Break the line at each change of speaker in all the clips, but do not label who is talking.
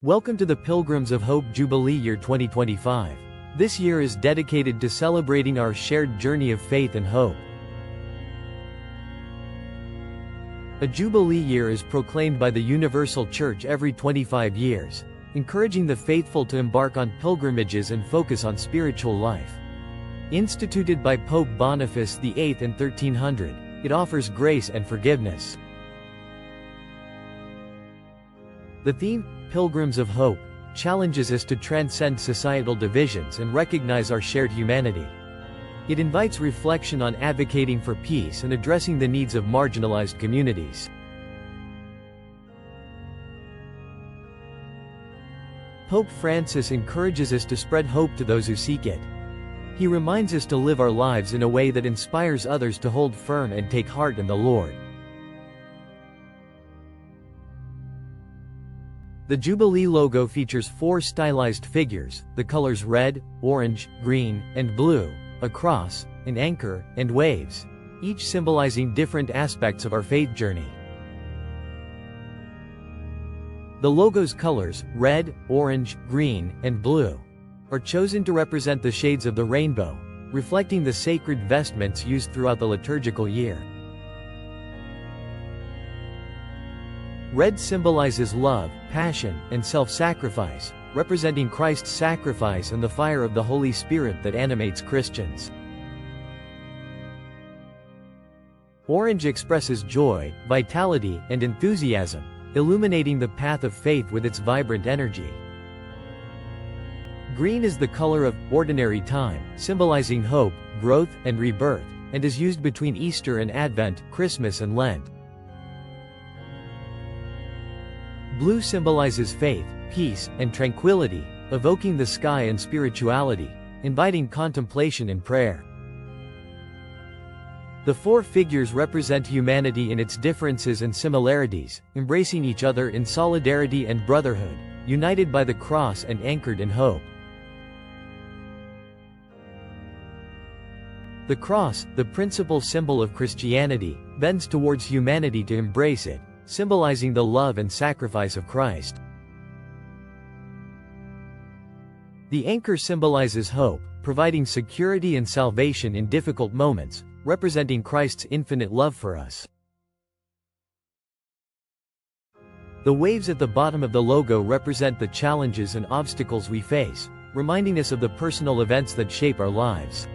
Welcome to the Pilgrims of Hope Jubilee Year 2025. This year is dedicated to celebrating our shared journey of faith and hope. A Jubilee Year is proclaimed by the Universal Church every 25 years, encouraging the faithful to embark on pilgrimages and focus on spiritual life. Instituted by Pope Boniface VIII in 1300, it offers grace and forgiveness. The theme, Pilgrims of Hope, challenges us to transcend societal divisions and recognize our shared humanity. It invites reflection on advocating for peace and addressing the needs of marginalized communities. Pope Francis encourages us to spread hope to those who seek it. He reminds us to live our lives in a way that inspires others to hold firm and take heart in the Lord. The Jubilee logo features 4 stylized figures, the colors red, orange, green, and blue, a cross, an anchor, and waves, each symbolizing different aspects of our faith journey. The logo's colors, red, orange, green, and blue, are chosen to represent the shades of the rainbow, reflecting the sacred vestments used throughout the liturgical year. Red symbolizes love, passion, and self-sacrifice, representing Christ's sacrifice and the fire of the Holy Spirit that animates Christians. Orange expresses joy, vitality, and enthusiasm, illuminating the path of faith with its vibrant energy. Green is the color of ordinary time, symbolizing hope, growth, and rebirth, and is used between Easter and Advent, Christmas and Lent. Blue symbolizes faith, peace, and tranquility, evoking the sky and spirituality, inviting contemplation and prayer. The 4 figures represent humanity in its differences and similarities, embracing each other in solidarity and brotherhood, united by the cross and anchored in hope. The cross, the principal symbol of Christianity, bends towards humanity to embrace it, symbolizing the love and sacrifice of Christ. The anchor symbolizes hope, providing security and salvation in difficult moments, representing Christ's infinite love for us. The waves at the bottom of the logo represent the challenges and obstacles we face, reminding us of the personal events that shape our lives.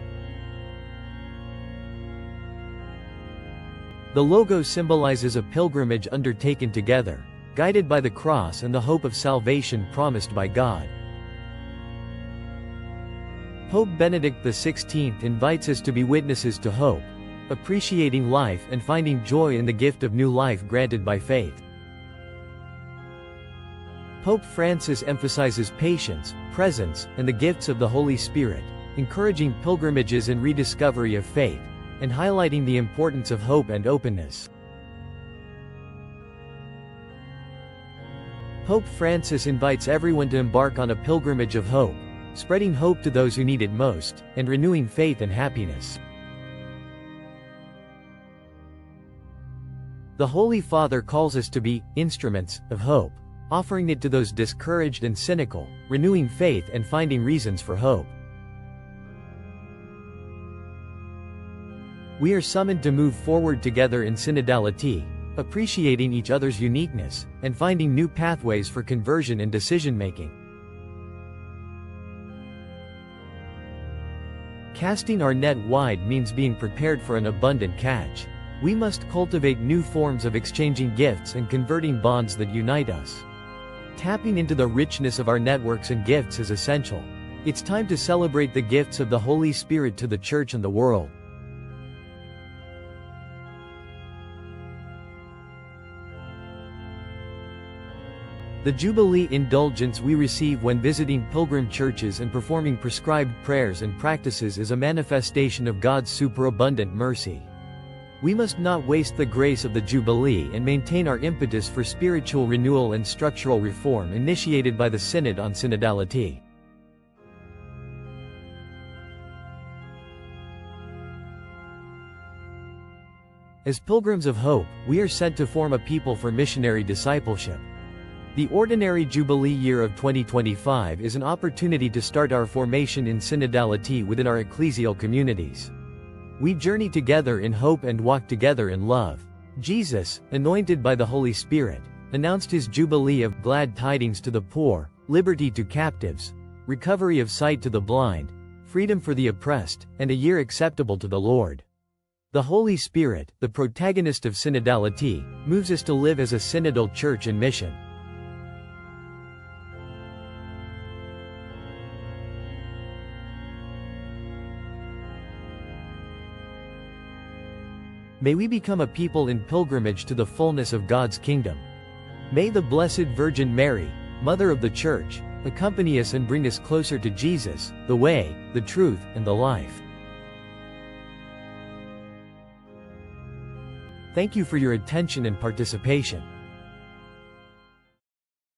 The logo symbolizes a pilgrimage undertaken together, guided by the cross and the hope of salvation promised by God. Pope Benedict XVI invites us to be witnesses to hope, appreciating life and finding joy in the gift of new life granted by faith. Pope Francis emphasizes patience, presence, and the gifts of the Holy Spirit, encouraging pilgrimages and rediscovery of faith, and highlighting the importance of hope and openness. Pope Francis invites everyone to embark on a pilgrimage of hope, spreading hope to those who need it most, and renewing faith and happiness. The Holy Father calls us to be instruments of hope, offering it to those discouraged and cynical, renewing faith and finding reasons for hope. We are summoned to move forward together in synodality, appreciating each other's uniqueness, and finding new pathways for conversion and decision-making. Casting our net wide means being prepared for an abundant catch. We must cultivate new forms of exchanging gifts and converting bonds that unite us. Tapping into the richness of our networks and gifts is essential. It's time to celebrate the gifts of the Holy Spirit to the Church and the world. The Jubilee indulgence we receive when visiting pilgrim churches and performing prescribed prayers and practices is a manifestation of God's superabundant mercy. We must not waste the grace of the Jubilee and maintain our impetus for spiritual renewal and structural reform initiated by the Synod on Synodality. As Pilgrims of Hope, we are sent to form a people for missionary discipleship. The ordinary Jubilee year of 2025 is an opportunity to start our formation in synodality within our ecclesial communities. We journey together in hope and walk together in love. Jesus, anointed by the Holy Spirit, announced his Jubilee of glad tidings to the poor, liberty to captives, recovery of sight to the blind, freedom for the oppressed, and a year acceptable to the Lord. The Holy Spirit, the protagonist of synodality, moves us to live as a synodal church in mission. May we become a people in pilgrimage to the fullness of God's kingdom. May the Blessed Virgin Mary, Mother of the Church, accompany us and bring us closer to Jesus, the way, the truth, and the life. Thank you for your attention and participation.